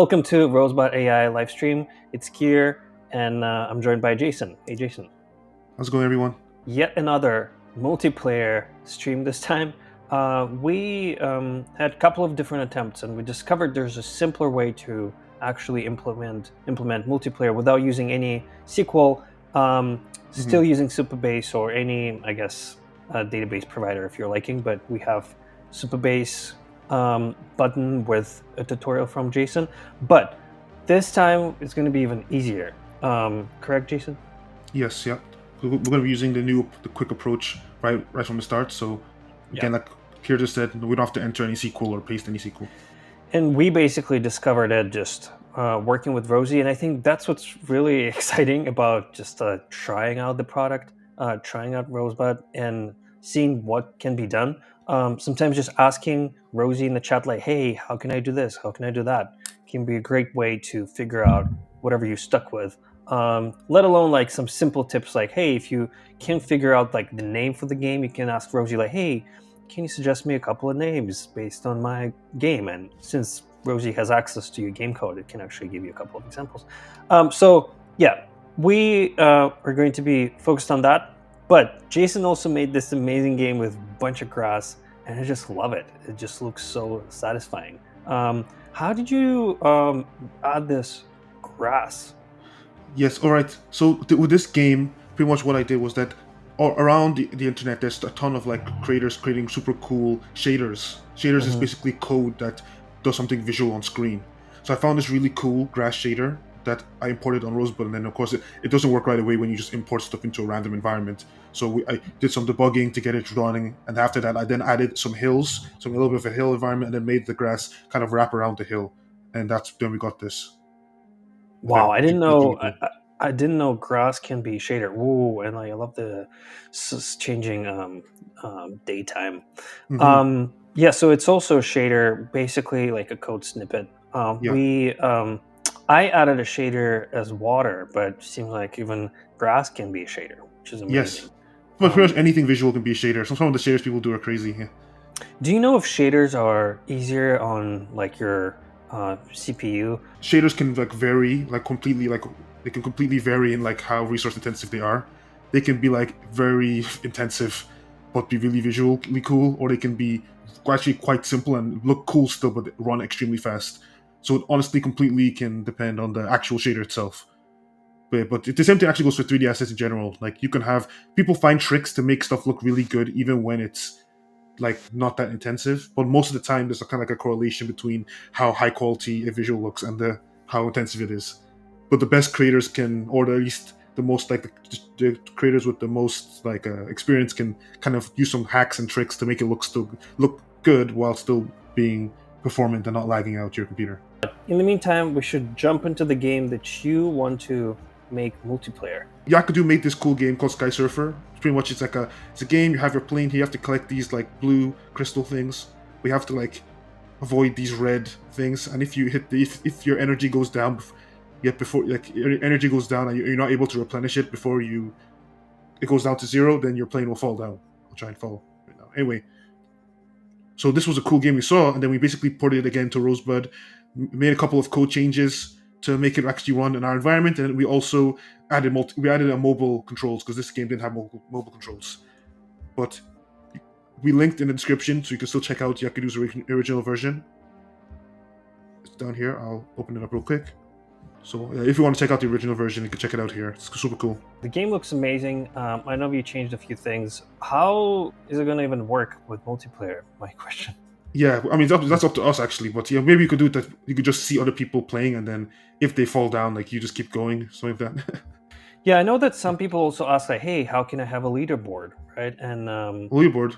Welcome to Rosebud AI live stream. It's Kier, and I'm joined by Jason. Hey, Jason. How's it going, everyone? Yet another multiplayer stream this time. We had a couple of different attempts, and we discovered there's a simpler way to actually implement multiplayer without using any SQL, still using Supabase or any, I guess, database provider if you're liking. But we have Supabase button with a tutorial from Jason. But this time it's going to be even easier. Correct, Jason? Yes, yeah. We're going to be using the quick approach right from the start. So again, like Kier just said, we don't have to enter any SQL or paste any SQL. And we basically discovered it just working with Rosie, and I think that's what's really exciting about just trying out the product, trying out Rosebud, and seeing what can be done. Sometimes just asking Rosie in the chat, like, "Hey, how can I do this? How can I do that?" can be a great way to figure out whatever you're stuck with. Let alone like some simple tips, like, "Hey, if you can't figure out like the name for the game, you can ask Rosie, like, "Hey, can you suggest me a couple of names based on my game?" And since Rosie has access to your game code, it can actually give you a couple of examples. So yeah, we are going to be focused on that. But Jason also made this amazing game with a bunch of grass, and I just love it. It just looks so satisfying. How did you add this grass? Yes, all right. So with this game, pretty much what I did was that around the internet, there's a ton of like creators creating super cool shaders. Shaders is basically code that does something visual on screen. So I found this really cool grass shader that I imported on Rosebud, and then of course it doesn't work right away when you just import stuff into a random environment. So I did some debugging to get it running, and after that I then added some hills, a little bit of a hill environment, and then made the grass kind of wrap around the hill, and then we got this. Wow, I didn't know. Really cool. I didn't know grass can be shader. Ooh, and I love the changing daytime. Yeah, so it's also a shader, basically like a code snippet. I added a shader as water, but it seems like even grass can be a shader, which is amazing. Yes, but pretty much anything visual can be a shader. Some of the shaders people do are crazy. Yeah. Do you know if shaders are easier on like your CPU? Shaders can like vary, like completely, like they can completely vary in like how resource intensive they are. They can be like very intensive, but be really visually cool, or they can be actually quite simple and look cool still, but run extremely fast. So it honestly completely can depend on the actual shader itself. But the same thing actually goes for 3D assets in general. Like you can have people find tricks to make stuff look really good, even when it's like not that intensive, but most of the time there's a kind of like a correlation between how high quality a visual looks and how intensive it is. But the best creators can, or at least the most like the creators with the most like experience can kind of use some hacks and tricks to make it look good while still being performant and not lagging out your computer. In the meantime, we should jump into the game that you want to make multiplayer. Yakudu made this cool game called Sky Surfer. Pretty much it's a game. You have your plane here, you have to collect these like blue crystal things. We have to like avoid these red things, and if you hit if your energy goes down, before like your energy goes down and you're not able to replenish it before it goes down to 0, then your plane will fall down. I'll try and fall right now. Anyway, so this was a cool game we saw, and then we basically ported it again to Rosebud, made a couple of code changes to make it actually run in our environment, and we also added a mobile controls because this game didn't have mobile controls. But we linked in the description, so you can still check out Yakudu's original version. It's down here. I'll open it up real quick. So if you want to check out the original version, you can check it out here. It's super cool. The game looks amazing. I know you changed a few things. How is it going to even work with multiplayer? My question. Yeah, I mean that's up to us actually, but yeah, maybe you could do it that you could just see other people playing, and then if they fall down, like you just keep going, something like that. Yeah, I know that some people also ask like, "Hey, how can I have a leaderboard?" Right? And leaderboard.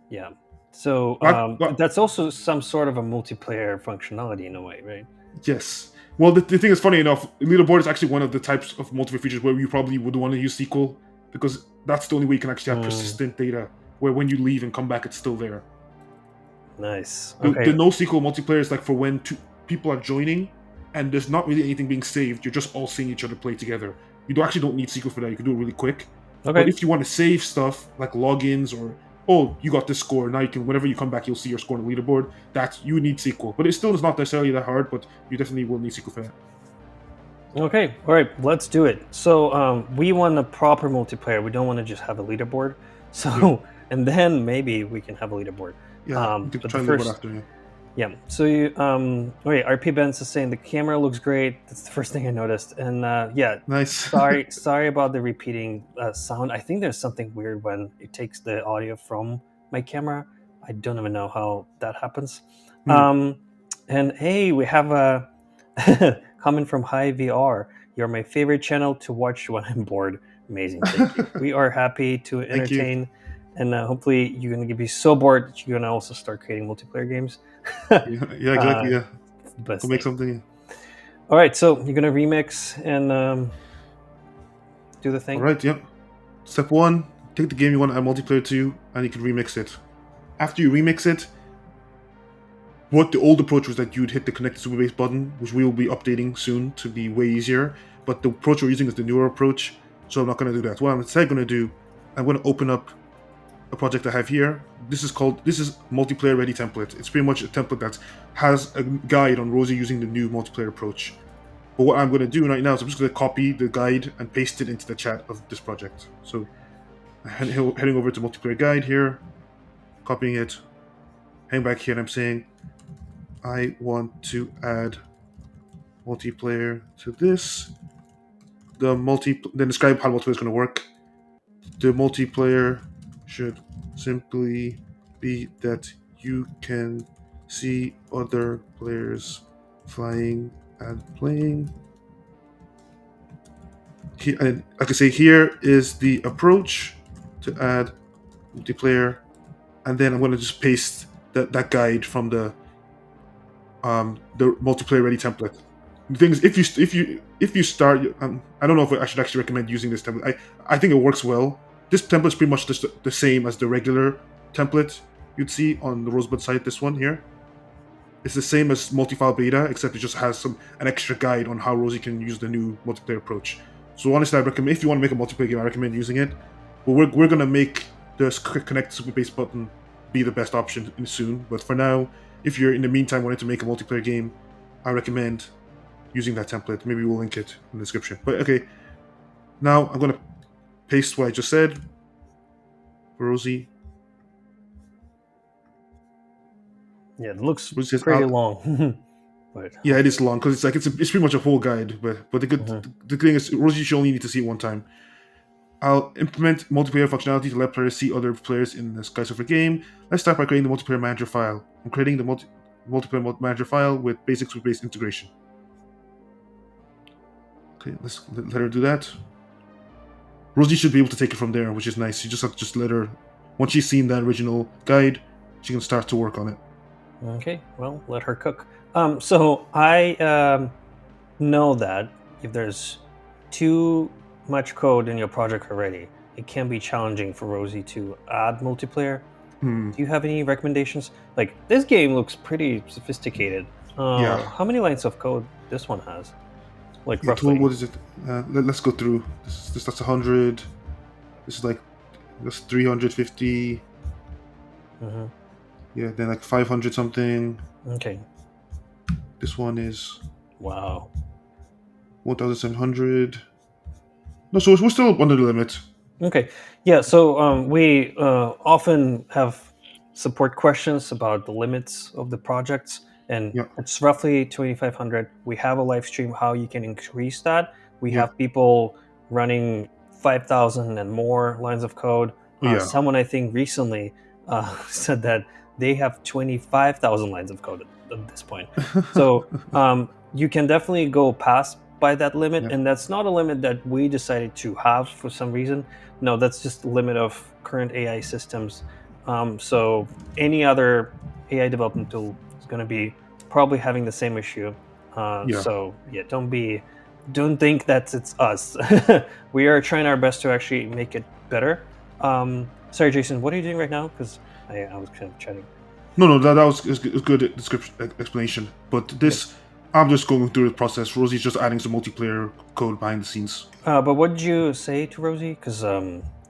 Yeah, so that's also some sort of a multiplayer functionality in a way, right? Yes. Well, the thing is, funny enough, leaderboard is actually one of the types of multiplayer features where you probably would want to use SQL, because that's the only way you can actually have persistent data, where when you leave and come back, it's still there. Nice. Okay. The NoSQL multiplayer is like for when two people are joining and there's not really anything being saved. You're just all seeing each other play together. You actually don't need SQL for that. You can do it really quick. Okay. But if you want to save stuff like logins or oh, you got this score. Now you can, whenever you come back, you'll see your score on the leaderboard. That you need SQL, but it still is not necessarily that hard. But you definitely will need SQL for that. Okay, all right, let's do it. So we want a proper multiplayer. We don't want to just have a leaderboard. So and then maybe we can have a leaderboard. Yeah, you can But try the leaderboard first, after. Yeah. yeah. So you wait, rpbentz is saying the camera looks great. That's the first thing I noticed. And yeah, Nice. sorry about the repeating sound. I think there's something weird when it takes the audio from my camera. I don't even know how that happens. And hey, we have a comment from High VR. You're my favorite channel to watch when I'm bored. Amazing, thank you. We are happy to Thank you. entertain, and hopefully you're gonna be so bored that you're gonna also start creating multiplayer games. Yeah, exactly. Yeah, Best go make thing. something. All right, so you're gonna remix and do the thing. All right. Yep. Step 1: take the game you want to add multiplayer to, and you can remix it. After you remix it, what the old approach was that you'd hit the connect to Supabase button, which we will be updating soon to be way easier. But the approach we're using is the newer approach, so I'm not going to do that. What I'm instead going to do, I'm going to open up a project I have here. This is multiplayer ready template. It's pretty much a template that has a guide on Rosie using the new multiplayer approach. But what I'm going to do right now is I'm just going to copy the guide and paste it into the chat of this project. So heading over to multiplayer guide here, copying it, heading back here, and I'm saying I want to add multiplayer to this. Then describe how multiplayer is going to work. The multiplayer should simply be that you can see other players flying and playing. And like I say, here is the approach to add multiplayer, and then I'm going to just paste that guide from the multiplayer ready template. The thing is, if you start, I don't know if I should actually recommend using this template. I think it works well. This template is pretty much just the same as the regular template you'd see on the Rosebud site. This one here, it's the same as Multifile beta, except it just has an extra guide on how Rosie can use the new multiplayer approach. So honestly, I recommend, if you want to make a multiplayer game, I recommend using it. But we're gonna make the connect Supabase button be the best option soon. But for now, if you're in the meantime wanting to make a multiplayer game, I recommend using that template. Maybe we'll link it in the description. But okay, now I'm gonna paste what I just said for Rosie. Yeah, it looks pretty long. But yeah, it is long because it's pretty much a whole guide. But the thing is, Rosie should only need to see it one time. I'll implement multiplayer functionality to let players see other players in the SkySurfer game. Let's start by creating the multiplayer manager file. I'm creating the multiplayer manager file with basic Supabase integration. Okay, let's let her do that. Rosie should be able to take it from there, which is nice. You just have to let her, once she's seen that original guide, she can start to work on it. Okay, well, let her cook. So I know that if there's too much code in your project already, it can be challenging for Rosie to add multiplayer. Do you have any recommendations? Like, this game looks pretty sophisticated. Yeah. How many lines of code this one has? Like, roughly? What is it? Let's go through. That's 100. This is that's 350. Yeah, then 500 something. Okay. This one is wow, 1,700. No, so we're still under the limit. Okay, yeah. So we often have support questions about the limits of the projects, and it's roughly 2,500. We have a live stream how you can increase that. We have people running 5,000 and more lines of code. Someone I think recently said that they have 25,000 lines of code at this point. So you can definitely go past by that limit, and that's not a limit that we decided to have for some reason. No, that's just the limit of current AI systems. So any other AI development tool is going to be probably having the same issue. So yeah, don't think that it's us. We are trying our best to actually make it better. Sorry, Jason, what are you doing right now? Because I was kind of chatting. No, that was a good explanation. But this, I'm just going through the process. Rosie's just adding some multiplayer code behind the scenes. But what did you say to Rosie? Because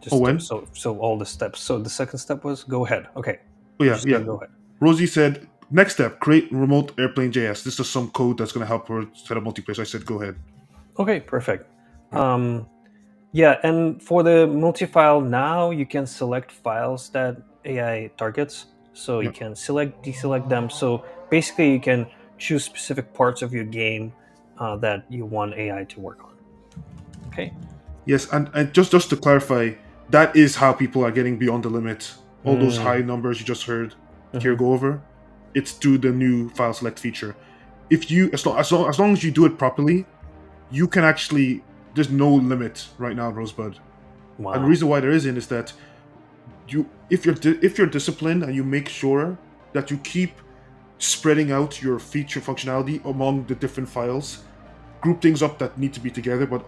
Just Oh, when? so all the steps. So the second step was go ahead. Okay, Oh, you yeah, just yeah. gotta go ahead. Rosie said, next step, create remote airplane JS. This is some code that's going to help her set up multiplayer. So I said, go ahead. Okay, perfect. Yeah. Yeah, and for the multi-file now, you can select files that AI targets. So you Yeah. can select, deselect them. So basically, you can choose specific parts of your game that you want AI to work on. Okay. Yes, and just to clarify, that is how people are getting beyond the limit. All those high Mm, numbers you just heard here mhm. go over, it's through the new file select feature. If you as long as you do it properly, you can actually there's no limit right now, Rosebud. And the Wow. reason why there isn't is that if you're disciplined and you make sure that you keep spreading out your feature functionality among the different files, group things up that need to be together, but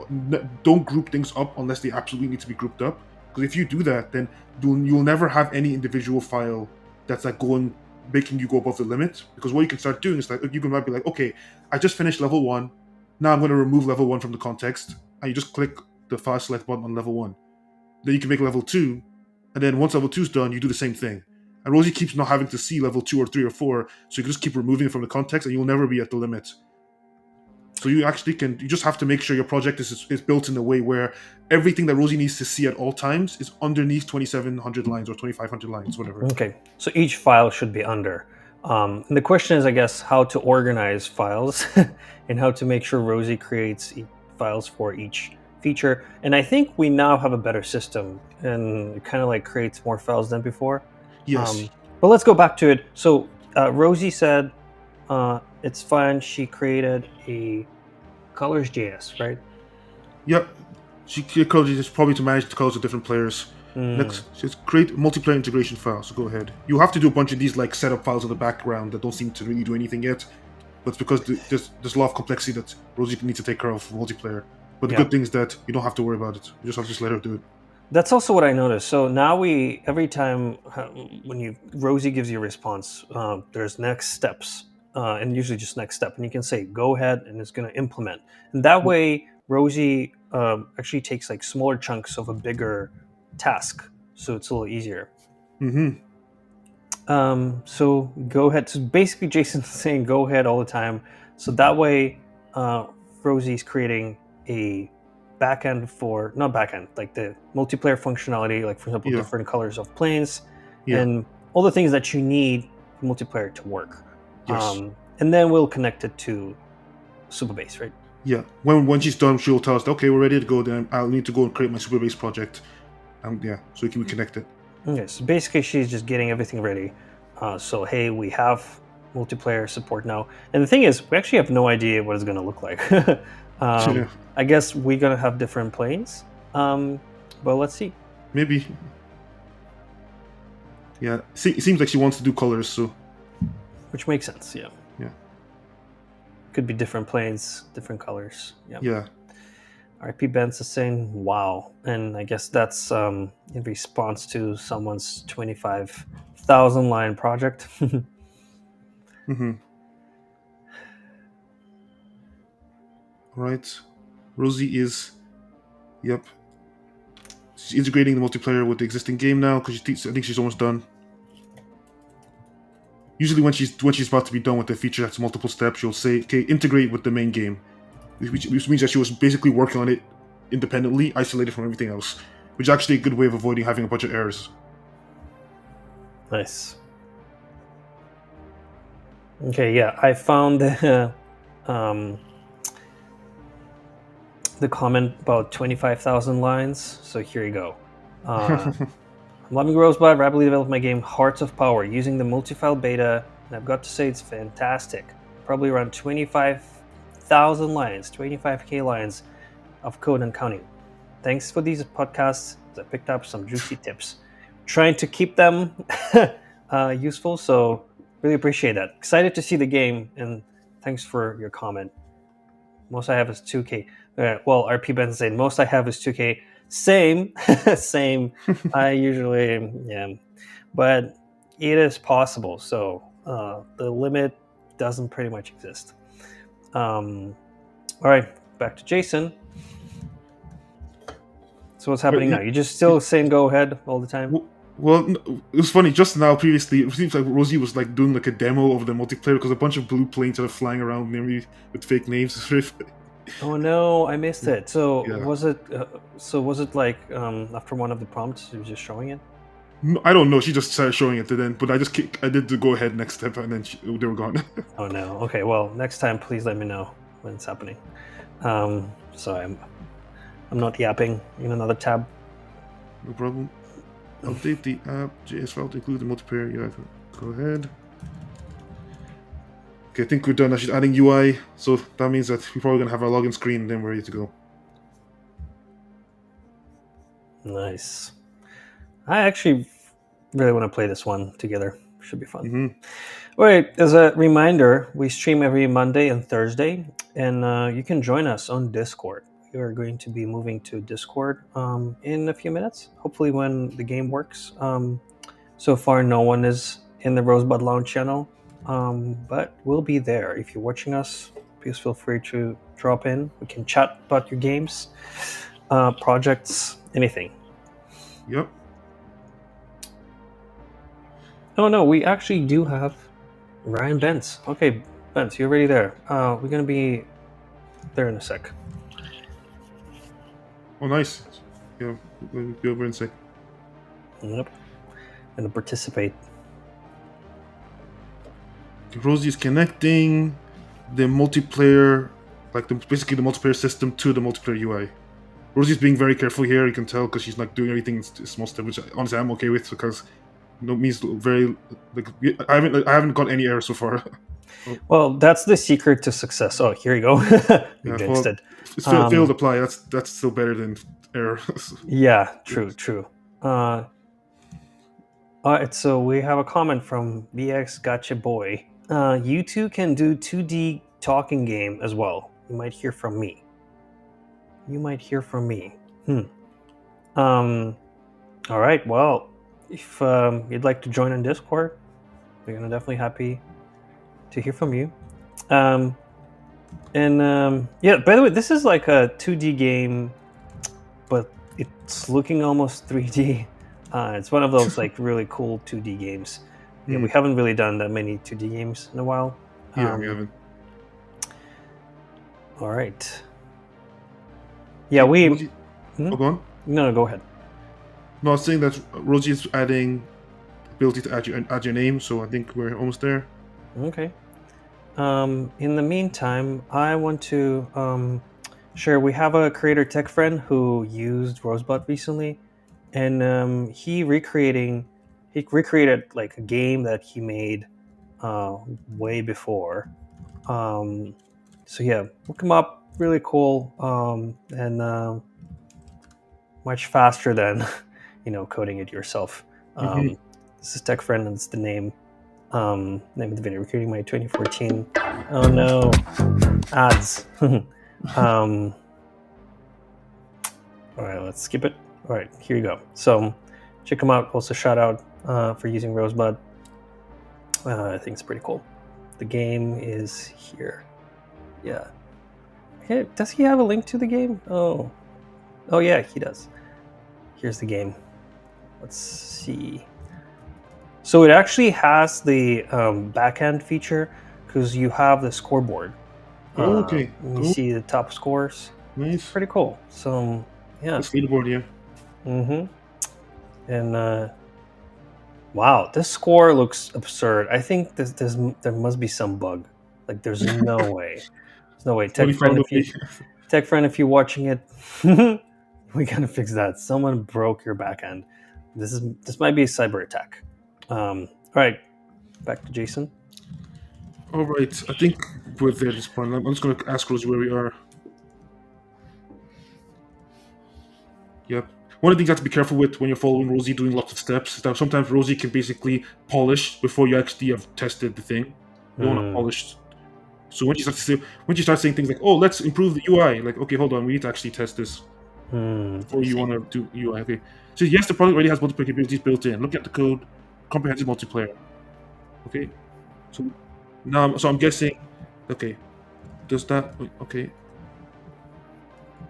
don't group things up unless they absolutely need to be grouped up. Because if you do that, then you'll never have any individual file that's like going making you go above the limit. Because what you can start doing is like you can might be like, okay, I just finished level one. Now I'm going to remove level one from the context, and you just click the file select button on level one. Then you can make level two, and then once level two is done, you do the same thing. And Rosie keeps not having to see level two or three or four, so you can just keep removing it from the context, and you'll never be at the limit. So you actually can. You just have to make sure your project is built in a way where everything that Rosie needs to see at all times is underneath 2,700 lines or 2,500 lines, whatever. Okay. So each file should be under. And the question is, I guess, how to organize files and how to make sure Rosie creates files for each feature. And I think we now have a better system, and it kind of like creates more files than before. Yes. Um, but let's go back to it. So Rosie said it's fine. She created a colors.js, right? Yep. She code is probably to manage the codes of different players. Mm, Next, says create multiplayer integration files. So go ahead. You have to do a bunch of these like setup files in the background that don't seem to really do anything yet. But it's because there's a lot of complexity that Rosie needs to take care of for multiplayer. But the yeah. good thing is that you don't have to worry about it. You just have to just let her do it. That's also what I noticed. So now every time when Rosie gives you a response, there's next steps, and usually just next step, and you can say go ahead, and it's going to implement, and that way Rosie actually takes like smaller chunks of a bigger task, so it's a little easier. Mm-hmm. So go ahead. So basically, Jason's saying go ahead all the time, so that way Rosie's creating a backend for not backend like the multiplayer functionality, like for example Yeah. different colors of planes Yeah. and all the things that you need for multiplayer to work. Yes. And then we'll connect it to Supabase, right? Yeah. When she's done, she'll tell us, okay, we're ready to go. Then I'll need to go and create my Supabase project. Yeah, so we can connect it. Okay, so basically she's just getting everything ready. So hey, we have multiplayer support now, and the thing is, we actually have no idea what it's going to look like. Yeah. I guess we're going to have different planes, but let's see. Maybe. Yeah. See, it seems like she wants to do colors, so Which makes sense, yeah. yeah. Could be different planes, different colors. Yeah. Yeah. rpbentz is saying wow, and I guess that's in response to someone's 25,000 line project. Mm-hmm. Right. Rosie is. Yep. She's integrating the multiplayer with the existing game now because I think she's almost done. Usually, when she's about to be done with the feature that's multiple steps, she'll say, "Okay, integrate with the main game," which means that she was basically working on it independently, isolated from everything else, which is actually a good way of avoiding having a bunch of errors. Nice. Okay, yeah, I found um, the comment about 25,000 lines. So here you go. I'm loving Rosebud. Rapidly developed my game Hearts of Power using the Multifile beta, and I've got to say it's fantastic. Probably around 25,000 lines, 25k lines of code and counting. Thanks for these podcasts. I picked up some juicy tips. Trying to keep them useful, so really appreciate that. Excited to see the game, and thanks for your comment. Most I have is 2k. Well, RP Ben saying most I have is 2k. Same, same. I usually yeah, but it is possible. So the limit doesn't pretty much exist. All right, back to Jason. So what's happening now? You just still saying go ahead all the time? Well, it was funny. Just now, previously, it seems like Rosie was like doing like a demo of the multiplayer because a bunch of blue planes are flying around near me with fake names. Oh no, I missed it. So Yeah. was it? Was it like after one of the prompts, it was just showing it? No, I don't know. She just started showing it then, but I did the go ahead next step, and then they were gone. Oh no. Okay. Well, next time, please let me know when it's happening. So I'm not yapping in another tab. No problem. Update the app JS file to include the multiplayer. Yeah, go ahead. Okay, I think we're done. Now she's adding UI, so that means that we're probably gonna have our login screen, and then we're ready to go. Nice. I actually really want to play this one together. Should be fun. Mm-hmm. All right. As a reminder, we stream every Monday and Thursday, and you can join us on Discord. We are going to be moving to Discord in a few minutes, hopefully when the game works. So far, no one is in the Rosebud Lounge channel, but we'll be there. If you're watching us, please feel free to drop in. We can chat about your games, projects, anything. Yep. Oh no, we actually do have rpbentz. Okay, Bentz, you're already there. We're gonna be there in a sec. Oh, nice. Yeah, we'll be over in a sec. Yep. Gonna participate. Rosie's connecting the multiplayer, basically the multiplayer system to the multiplayer UI. Rosie's being very careful here. You can tell because she's like doing everything in small steps, which honestly I'm okay with because means very like I haven't got any errors so far. Well, that's the secret to success. Oh, here you go. We jinxed it. It's failed apply. That's still better than error. Yeah, true. All right, so we have a comment from BX Gotcha Boy. You two can do 2D talking game as well. You might hear from me. All right, well, if you'd like to join on Discord, we're gonna definitely happy to hear from you. Yeah, by the way, this is like a 2D game, but it's looking almost 3D. It's one of those like really cool 2D games. Yeah, we haven't really done that many 2D games in a while. Yeah, we haven't. All right. Yeah, we. Oh, go on. No, go ahead. No, I was saying that Rosie is adding ability to add your name, so I think we're almost there. Okay. In the meantime, I want to share. We have a creator tech friend who used Rosebud recently, and he recreated like a game that he made way before. So yeah, look him up. Really cool, and much faster than coding it yourself. This is tech friend, and it's the name of the video. Recruiting my 2014. Oh no, ads. All right, let's skip it. All right, here you go. So check them out. Also, shout out for using Rosebud. I think it's pretty cool. The game is here. Yeah. Okay, does he have a link to the game? Oh yeah, he does. Here's the game. Let's see. So it actually has the backend feature because you have the scoreboard. Okay. You see the top scores. Nice. Pretty cool. So yeah. It's leaderboard, yeah. And wow, this score looks absurd. I think there must be some bug. Like there's no way. There's no way. Tech friend, if you're watching it, we gotta fix that. Someone broke your backend. This might be a cyber attack. All right, back to Jason. All right, I think we're there at this point. I'm just going to ask Rosie where we are. Yep. One of the things you have to be careful with when you're following Rosie doing lots of steps is that sometimes Rosie can basically polish before you actually have tested the thing. You want to polish. So when she starts saying things like, "Oh, let's improve the UI," like, okay, hold on, we need to actually test this before you want to do UI. Okay. So yes, the product already has multiplayer capabilities built in. Look at the code, comprehensive multiplayer. Okay. So now, I'm guessing. Okay. Does that? Okay.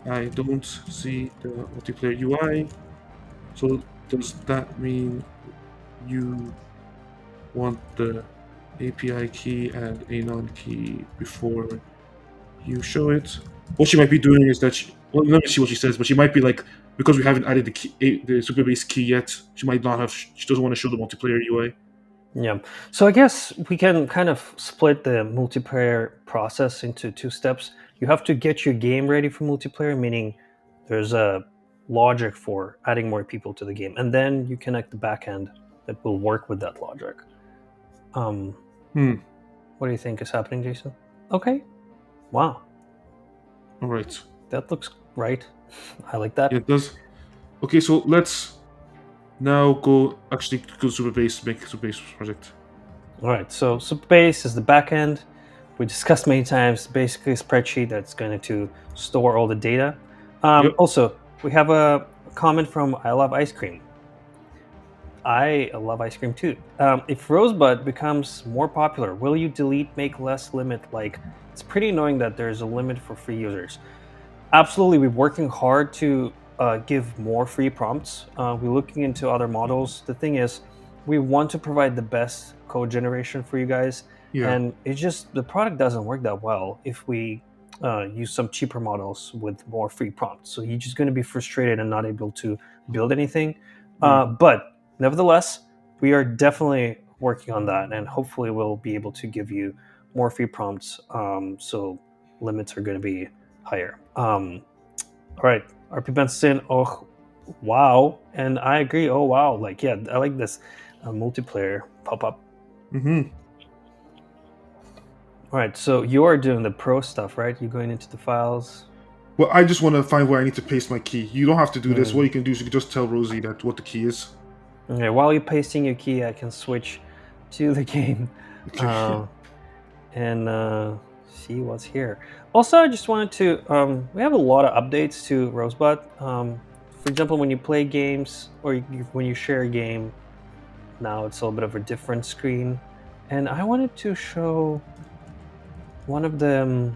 I don't see the multiplayer UI. So does that mean you want the API key and anon key before you show it? What she might be doing is that well, let me see what she says. But she might be like, because we haven't added the key, the Supabase key yet, she might not have. She doesn't want to show the multiplayer UI. Yeah. So I guess we can kind of split the multiplayer process into two steps. You have to get your game ready for multiplayer, meaning there's a logic for adding more people to the game, and then you connect the backend that will work with that logic. Um, Hmm. what do you think is happening, Jason? Okay. Wow, All right. that looks right. I like Yeah, that. it does. Okay, so let's now go actually go to Supabase, make a Supabase project. All right. So Supabase is the backend. We discussed many times. Basically, a spreadsheet that's going to store all the data. Yep. Also, we have a comment from I Love Ice Cream. I love ice cream too. If Rosebud becomes more popular, will you delete make less limit? Like, it's pretty annoying that there's a limit for free users. Absolutely, we're working hard to give more free prompts. We're looking into other models. The thing is, we want to provide the best code generation for you guys, Yeah. and it's just the product doesn't work that well if we use some cheaper models with more free prompts. So you're just going to be frustrated and not able to build anything. Yeah. But nevertheless, we are definitely working on that, and hopefully, we'll be able to give you more free prompts. So limits are going to be higher. All right, rpbentz saying, "Oh, wow," and I agree. Oh, wow! Like, yeah, I like this multiplayer pop up. Mm-hmm. All right, so you are doing the pro stuff, right? You're going into the files. Well, I just want to find where I need to paste my key. You don't have to do this. What Hmm. you can do is you can just tell Rosie that what the key is. Okay, while you're pasting your key, I can switch to the game Okay. uh, and see what's here. Also, I just wanted to. We have a lot of updates to Rosebud. For example, when you play games or when you share a game, now it's a little bit of a different screen. And I wanted to show one of the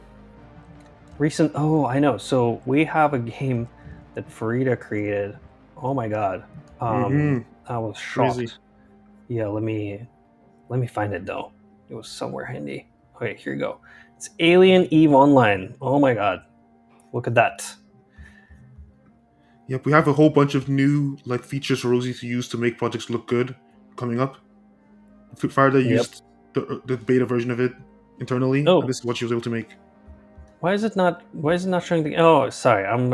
recent. Oh, I know. So we have a game that Farida created. Oh my god, Mm-hmm. I was Crazy. shocked. Yeah, let me find it though. It was somewhere handy. Okay, here you go. It's Alien Eve Online. Oh my god, look at that. Yep, we have a whole bunch of new like features for Rosie to use to make projects look good coming up. Farida Yep. used the beta version of it internally, and Oh, this is what she was able to make. why is it not? Why is it not showing the? Oh, sorry. I'm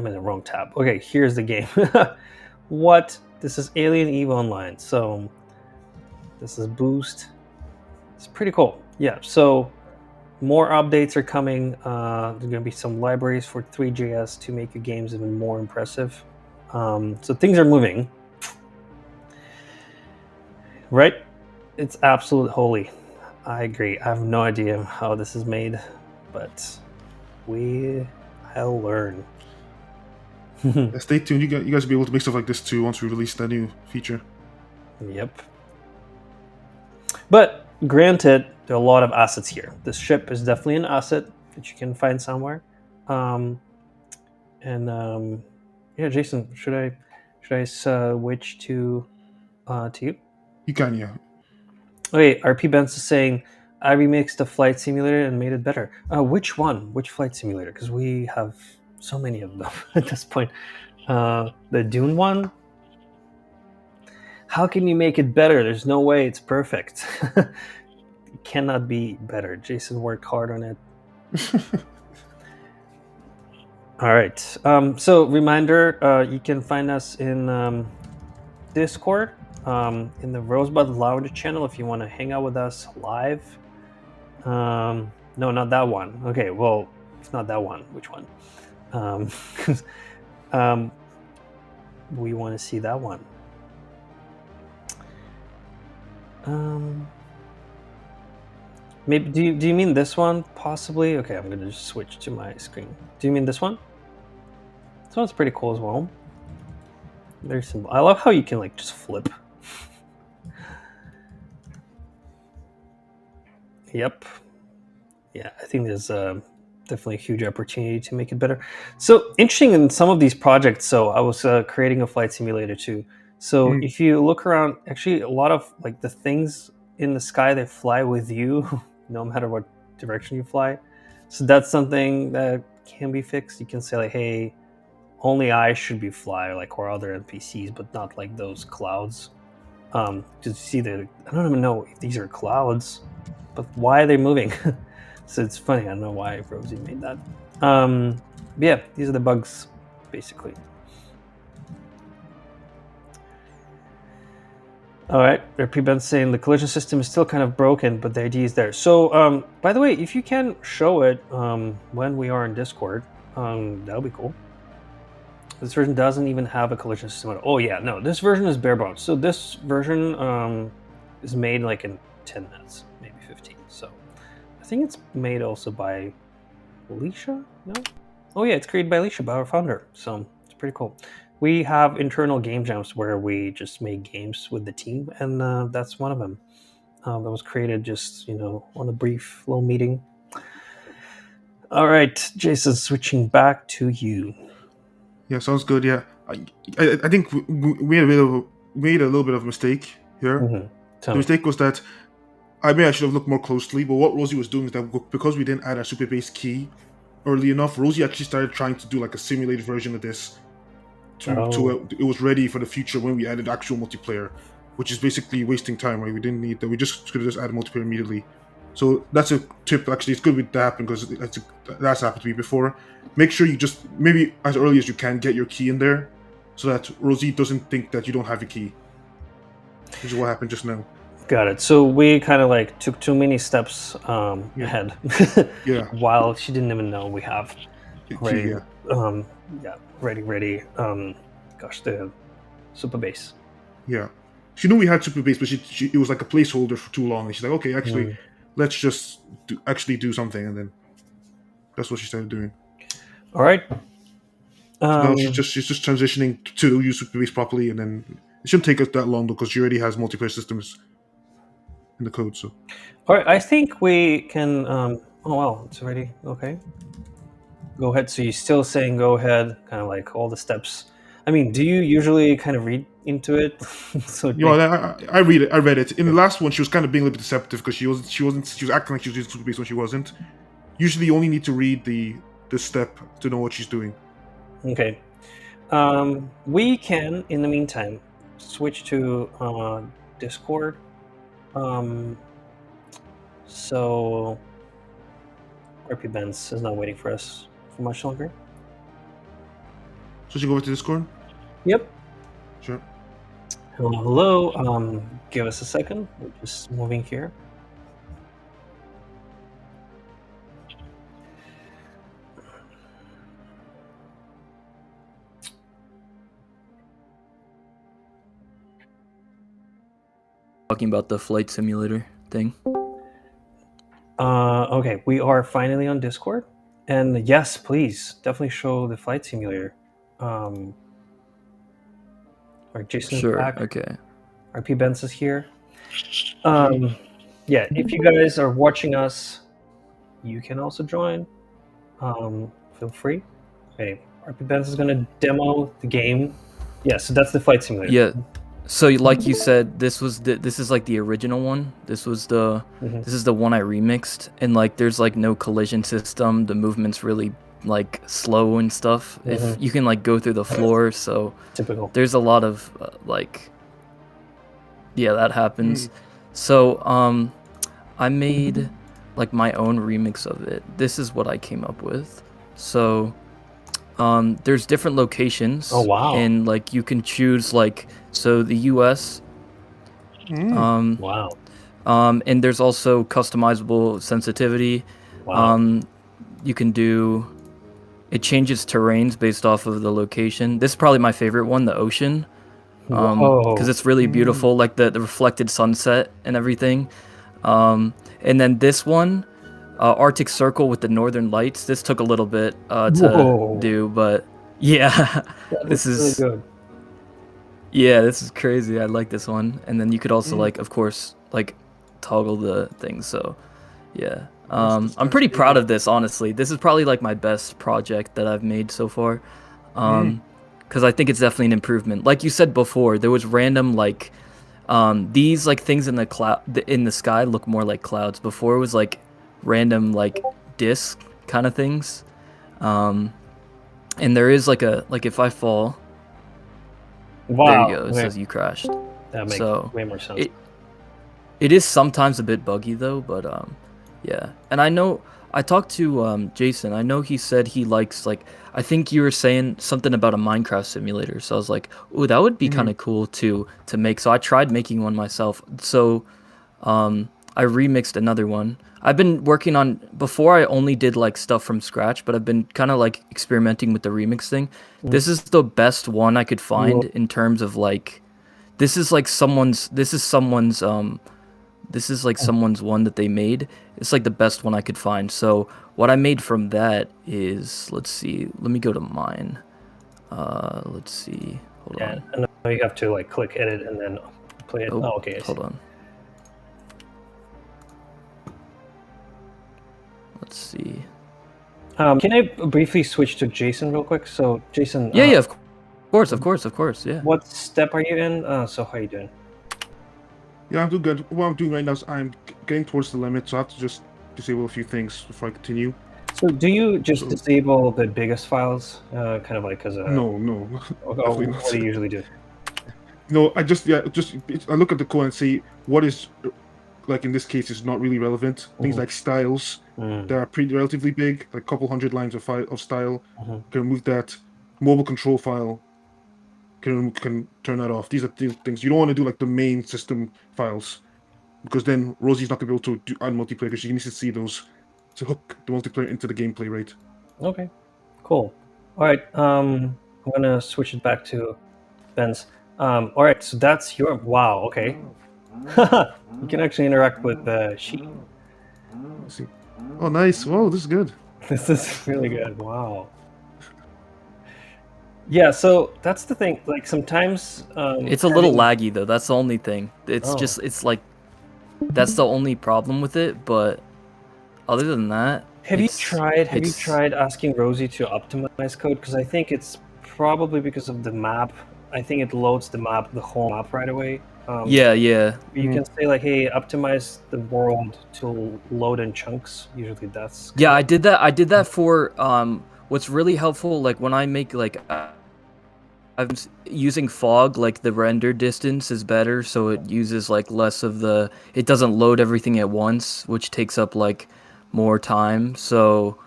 in the wrong tab. Okay, here's the game. What? This is Alien Eve Online. So this is Boost. It's pretty cool. Yeah. So more updates are coming. There's going to be some libraries for 3JS to make your games even more impressive. So things are moving. Right? It's absolute holy. I agree. I have no idea how this is made, but I'll learn. Yeah, stay tuned. You guys will be able to make stuff like this too once we release that new feature. Yep. But granted, there are a lot of assets here. This ship is definitely an asset that you can find somewhere. Um, and yeah, Jason, should I switch to you? You can, yeah. Okay, rpbentz is saying I remixed the flight simulator and made it better. Which one? Which flight simulator? Because we have so many of them at this point. The Dune one. How can you make it better? There's no way it's perfect. It cannot be better. Jason worked hard on it. All right. So reminder, you can find us in Discord, in the Rosebud Lounge channel if you want to hang out with us live. No, not that one. Okay, well, it's not that one. Which one? 'Cause, we want to see that one. Maybe do you mean this one possibly? Okay, I'm gonna just switch to my screen. Do you mean this one? This one's pretty cool as well. Very simple. I love how you can like just flip. Yep. Yeah, I think there's definitely a huge opportunity to make it better. So interesting in some of these projects. So I was creating a flight simulator too. So if you look around, actually a lot of like the things in the sky they fly with you, no matter what direction you fly. So that's something that can be fixed. You can say like, hey, only I should be fly, like or other NPCs, but not like those clouds. Because you see the, I don't even know if these are clouds, but why are they moving? So it's funny. I don't know why Rosie made that. But yeah, these are the bugs, basically. All right, rpbentz saying the collision system is still kind of broken, but the idea is there. So, by the way, if you can show it when we are in Discord, that'll be cool. This version doesn't even have a collision system. Oh yeah, no, this version is bare bones. So this version is made like in 10 minutes, maybe 15. So I think it's made also by Alicia? No? Oh yeah, it's created by Alicia, by our founder. So it's pretty cool. We have internal game jams where we just make games with the team, and that's one of them. That was created just, on a brief little meeting. All right, Jason, switching back to you. Yeah, sounds good. Yeah, I think we made a little bit of a mistake here. Mm-hmm. The mistake was that I should have looked more closely, but what Rosie was doing is that because we didn't add a Supabase key early enough, Rosie actually started trying to do like a simulated version of this. It was ready for the future when we added actual multiplayer, which is basically wasting time, right? We didn't need that. We just could have just added multiplayer immediately. So that's a tip. Actually, it's good with that happen because that's happened to me before. Make sure you just maybe as early as you can get your key in there, so that Rosie doesn't think that you don't have a key. Which is what happened just now. Got it. So we kind of like took too many steps ahead. Yeah. While she didn't even know we have ready. Key, ready. The Supabase. Yeah. She knew we had Supabase, but it was like a placeholder for too long. And she's like, okay, actually, let's just do something, and then that's what she started doing. All right. So now she's just transitioning to use Supabase properly, and then it shouldn't take us that long because she already has multiplayer systems in the code. So. All right. I think we can. Oh wow, it's already okay. Go ahead. So you're still saying go ahead, kind of like all the steps. I mean, do you usually kind of read into it? I read it. I read it. In the last one, she was kind of being a little bit deceptive because she was acting like she was using Supabase when she wasn't. Usually, you only need to read the step to know what she's doing. Okay. We can, in the meantime, switch to Discord. So rpbentz is not waiting for us for much longer. So should go over to Discord? Yep. Sure. Hello. Give us a second. We're just moving here. Talking about the flight simulator thing. Okay, we are finally on Discord, and yes, please definitely show the flight simulator. Or Jason Sure. is back. Okay. rpbentz is here. Yeah, if you guys are watching us, you can also join. Feel free. Okay, rpbentz is gonna demo the game. Yeah, so that's the flight simulator. Yeah. So like you said, this is like the original one. This was this is the one I remixed, and like there's like no collision system. The movement's really like slow and stuff. If you can like go through the floor, so typical. There's a lot of that happens. So I made like my own remix of it. This is what I came up with. So there's different locations. Oh wow. And like you can choose like, so the US. Wow. And there's also customizable sensitivity. Wow. You can do, it changes terrains based off of the location. This is probably my favorite one, the ocean. Because it's really beautiful, like the reflected sunset and everything. And then this one, Arctic Circle with the northern lights. This took a little bit to do, but yeah, this is really good. Yeah, this is crazy. I like this one. And then you could also like, of course, like toggle the things. So Yeah. That's I'm pretty pretty proud good. of this, honestly. This is probably like my best project that I've made so far. Because I think it's definitely an improvement. Like you said before, there was random like these like things in the in the sky look more like clouds. Before it was like random like disc kind of things. And there is like if I fall, there you Wow. go. It says you crashed. That makes So way more sense. it is sometimes a bit buggy though, but yeah. And I know I talked to Jason. I know he said he likes like I think you were saying something about a Minecraft simulator. So I was like, "Ooh, that would be kind of cool to make." So I tried making one myself. So I remixed another one. I've been working on before I only did like stuff from scratch, but I've been kind of like experimenting with the remix thing. This is the best one I could find in terms of like this is like someone's one that they made. It's like the best one I could find. So what I made from that is, let's see, let me go to mine. Let's see, hold on. And then you have to like click edit and then play it. Oh, okay. Hold on. Let's see. Can I briefly switch to Jason real quick? So Jason. Yeah, of course. Yeah. What step are you in? So how are you doing? Yeah, I'm doing good. What I'm doing right now is I'm getting towards the limit, so I have to just disable a few things before I continue. So do you just disable the biggest files, kind of like as a? No, definitely not. What do you usually do? No, I look at the code and see what is, like in this case, is not really relevant. Things like styles that are pretty relatively big, like a couple hundred lines of style. Can remove that. Mobile control file. Can turn that off. These are things you don't want to do, like the main system files, because then Rosie's not gonna be able to add multiplayer because she needs to see those to hook the multiplayer into the gameplay, right? Okay, cool. All right, I'm gonna switch it back to Ben's. All right, so that's your wow. Okay, you can actually interact with the sheet. Let's see. Oh, nice. Whoa, this is good. This is really good. Wow. Yeah, so that's the thing. Like sometimes it's a little laggy though. That's the only thing. It's just it's like that's the only problem with it. But other than that, have you tried asking Rosie to optimize code? Because I think it's probably because of the map. I think it loads the whole map right away. Yeah. You can say like, "Hey, optimize the world to load in chunks." Usually, that's yeah. I did that for what's really helpful. Like when I make like I'm using fog, like the render distance is better, so it uses like less of the. It doesn't load everything at once, which takes up like more time. So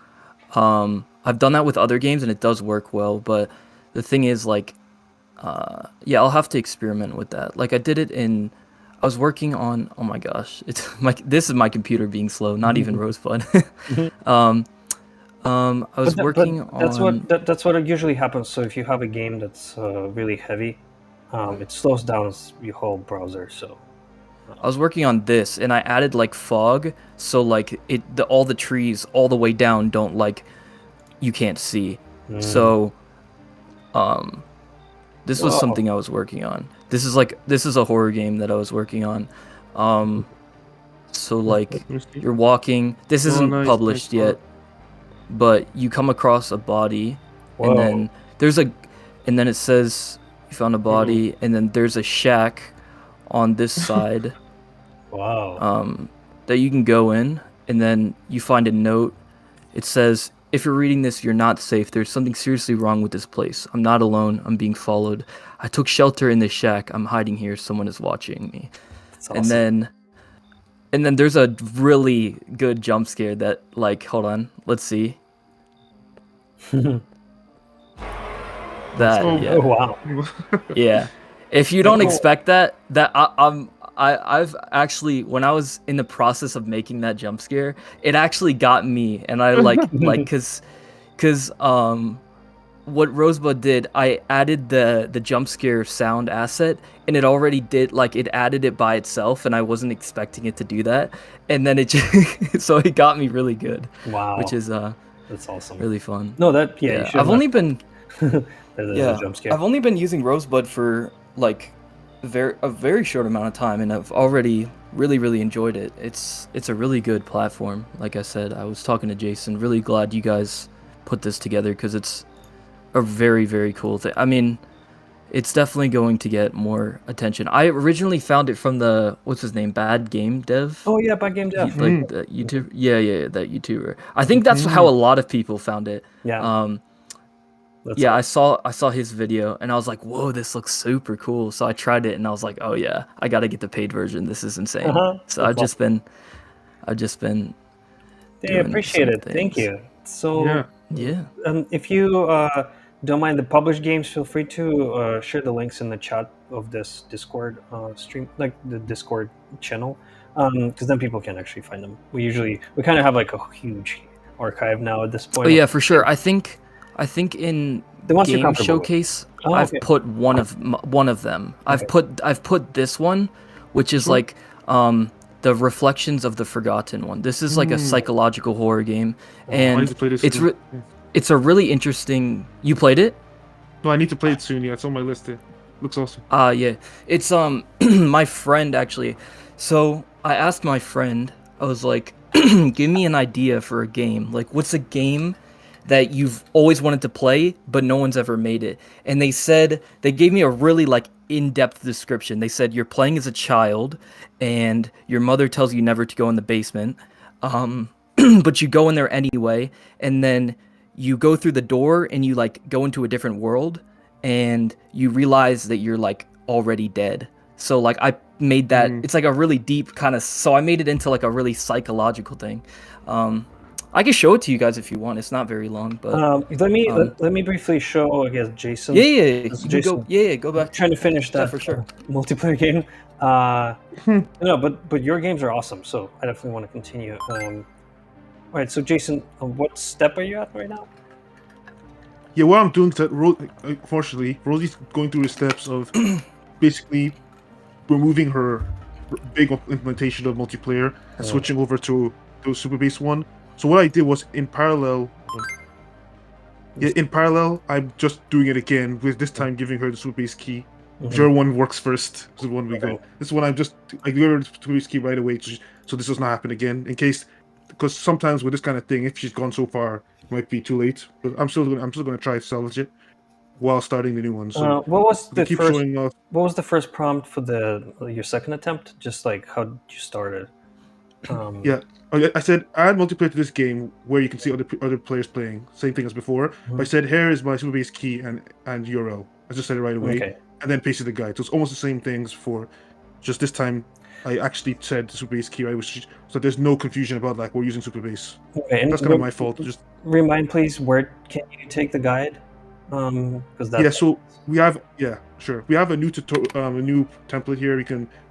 I've done that with other games and it does work well. But the thing is like. Yeah, I'll have to experiment with that. Like I did it in, I was working on. Oh my gosh, it's this is my computer being slow. Not even Rosebud. I was working on. That's what usually happens. So if you have a game that's really heavy, it slows down your whole browser. So I was working on this, and I added like fog, so like all the trees all the way down don't like, you can't see. So, this was something I was working on. This is a horror game that I was working on. So like you're walking. This isn't published yet, but you come across a body, and then and then it says you found a body, and then there's a shack on this side. Wow. That you can go in, and then you find a note. It says, "If you're reading this, you're not safe. There's something seriously wrong with this place. I'm not alone. I'm being followed. I took shelter in this shack. I'm hiding here. Someone is watching me." That's awesome. And then there's a really good jump scare that, like, hold on, let's see. Yeah. Oh wow. Yeah. If you don't expect that I've actually, when I was in the process of making that jump scare, it actually got me, and I cause what Rosebud did, I added the jump scare sound asset, and it already did, like, it added it by itself, and I wasn't expecting it to do that, and then it just, so it got me really good. Wow. Which is that's awesome. really fun. No, that yeah. I've only been jump scare. I've only been using Rosebud for like a very short amount of time, and I've already really enjoyed it. It's a really good platform. Like I said, I was talking to Jason. Really glad you guys put this together because it's a very cool thing. I mean, it's definitely going to get more attention. I originally found it from the what's his name, Bad Game Dev. Oh yeah, Backend He, Dev. like the YouTube, yeah, that YouTuber. I think that's how a lot of people found it. Yeah. That's Yeah, awesome. I saw his video and I was like, whoa, this looks super cool. So I tried it and I was like, oh yeah, I gotta get the paid version. This is insane. So That's awesome. I've just been They doing appreciate some it. Thank things. you. So, Yeah. Yeah. if you don't mind the published games, feel free to share the links in the chat of this Discord stream, like the Discord channel, because then people can actually find them. We kind of have like a huge archive now at this point. Oh yeah, for sure. I think in The ones you're Game comfortable with. Showcase, Oh, I've okay. put one of them. I've put this one, which is like the Reflections of the Forgotten one. This is like a psychological horror game, I need and to play this. it's a really interesting. You played it? No, I need to play it soon. Yeah, it's on my list. It looks awesome. Yeah. It's my friend actually. So I asked my friend. I was like, give me an idea for a game. Like, what's a game that you've always wanted to play but no one's ever made it? And they gave me a really like in-depth description. They said you're playing as a child and your mother tells you never to go in the basement, but you go in there anyway, and then you go through the door and you like go into a different world and you realize that you're like already dead. So like I made that it's like a really deep kind of, so I made it into like a really psychological thing. I can show it to you guys if you want. It's not very long, but let me briefly show, I guess, Jason. yeah, you can Jason. go back. Trying to finish that for sure. multiplayer game. No, but your games are awesome, so I definitely want to continue. All right, so Jason, what step are you at right now? Yeah, what I'm doing is that, unfortunately, Rosie's going through the steps of basically removing her big implementation of multiplayer and switching over to the Supabase one. So what I did was in parallel, I'm just doing it again, with this time giving her the Supabase key. Whichever one works first is the one we go. This one I give her the Supabase key right away, so this does not happen again. In case, because sometimes with this kind of thing, if she's gone so far, it might be too late. But I'm still gonna try to salvage it while starting the new one. So what was the keep first? showing off. What was the first prompt for your second attempt? Just like how did you start it? Yeah, I said add multiplayer to this game where you can see other players playing. Same thing as before. I said here is my Supabase key and URL. I just said it right away, and then pasted the guide. So it's almost the same things for. Just this time, I actually said the Supabase key right, so there's no confusion about like we're using Supabase. Okay, that's kind of my fault. Just remind, please, where can you take the guide? Because yeah, so we have we have a new a new template here.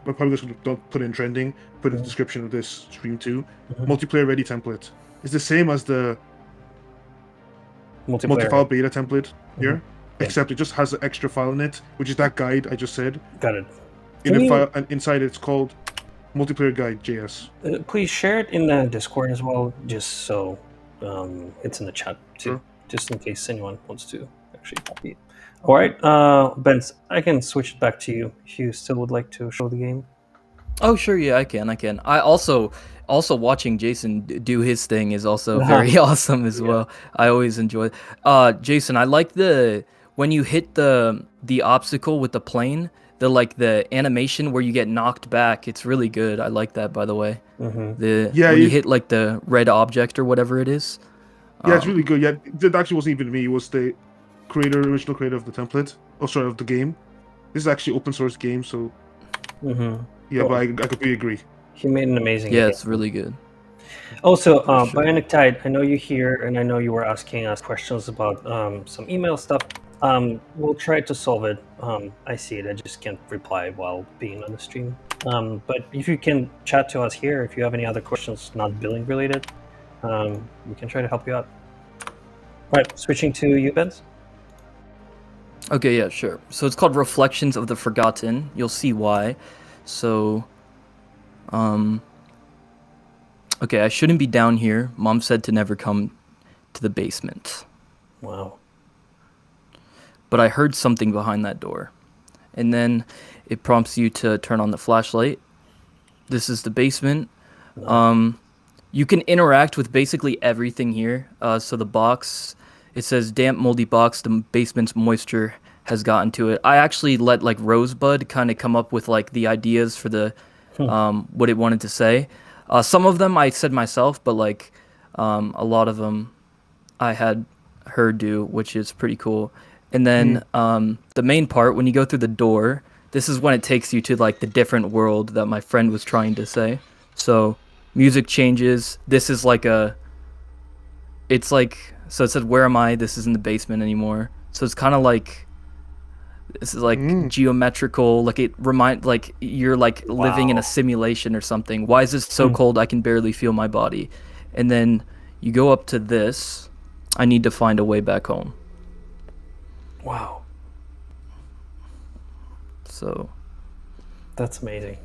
We're probably just don't put in trending. Put in the description of this stream too. Multiplayer ready template. It's the same as the multifile beta template here, except it just has an extra file in it, which is that guide I just said. Got it. In a file, and inside it's called multiplayer guide JS. Please share it in the Discord as well, just so it's in the chat too, just in case anyone wants to actually copy it. All right, Benz, I can switch it back to you if you still would like to show the game. Oh sure, yeah, I can. I also watching Jason do his thing is also very awesome as well. I always enjoy it. Jason, I like when you hit the obstacle with the plane, the animation where you get knocked back. It's really good. I like that, by the way. When you hit like the red object or whatever it is. Yeah, it's really good. Yeah, that actually wasn't even me. It was the original creator of the template. Oh, sorry, of the game. This is actually open source game, so. Yeah, but I completely agree. He made an amazing game. Yeah, it's really good. Also, Bionic Tide, I know you're here, and I know you were asking us questions about some email stuff. We'll try to solve it. I see it. I just can't reply while being on the stream. But if you can chat to us here, if you have any other questions not billing related, we can try to help you out. All right, switching to you, Benz. Okay, yeah, sure. So it's called Reflections of the Forgotten. You'll see why. So, okay, I shouldn't be down here. Mom said to never come to the basement. Wow. But I heard something behind that door. And then it prompts you to turn on the flashlight. This is the basement. You can interact with basically everything here. So the box, it says damp, moldy box. The basement's moisture has gotten to it. I actually let like Rosebud kind of come up with like the ideas for the what it wanted to say. Some of them I said myself, but like a lot of them I had her do, which is pretty cool. And then the main part, when you go through the door, this is when it takes you to like the different world that my friend was trying to say. So music changes. This is like it's like, so it said, where am I? This isn't the basement anymore. So it's kind of like, this is like geometrical, like like you're like living in a simulation or something. Why is this so cold? I can barely feel my body. And then you go up to this. I need to find a way back home. Wow. So that's amazing.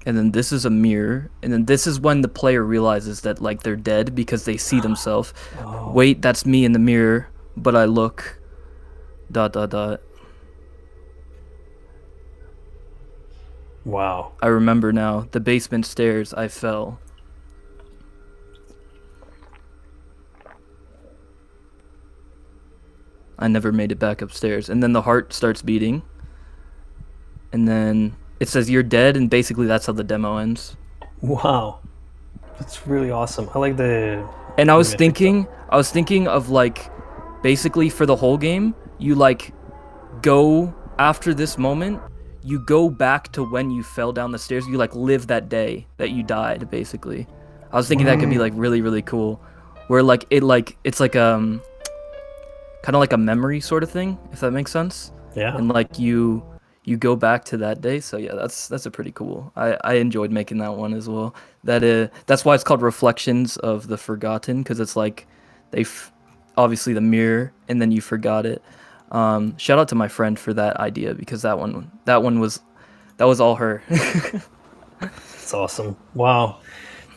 And then this is a mirror, and then this is when the player realizes that like they're dead because they see themselves. Wait, that's me in the mirror, but I look ... Wow. I remember now. The basement stairs, I fell. I never made it back upstairs. And then the heart starts beating. And then it says you're dead, and basically that's how the demo ends. Wow. That's really awesome. I like the... And I was thinking of like, basically for the whole game, you like go after this moment, you go back to when you fell down the stairs, you like live that day that you died, basically. I was thinking that could be like really, really cool. Where like it's like kind of like a memory sort of thing, if that makes sense. Yeah. And like you go back to that day. So yeah, that's a pretty cool. I enjoyed making that one as well. That's why it's called Reflections of the Forgotten, because it's like obviously the mirror, and then you forgot it. Shout out to my friend for that idea, because that was all her. It's awesome. Wow.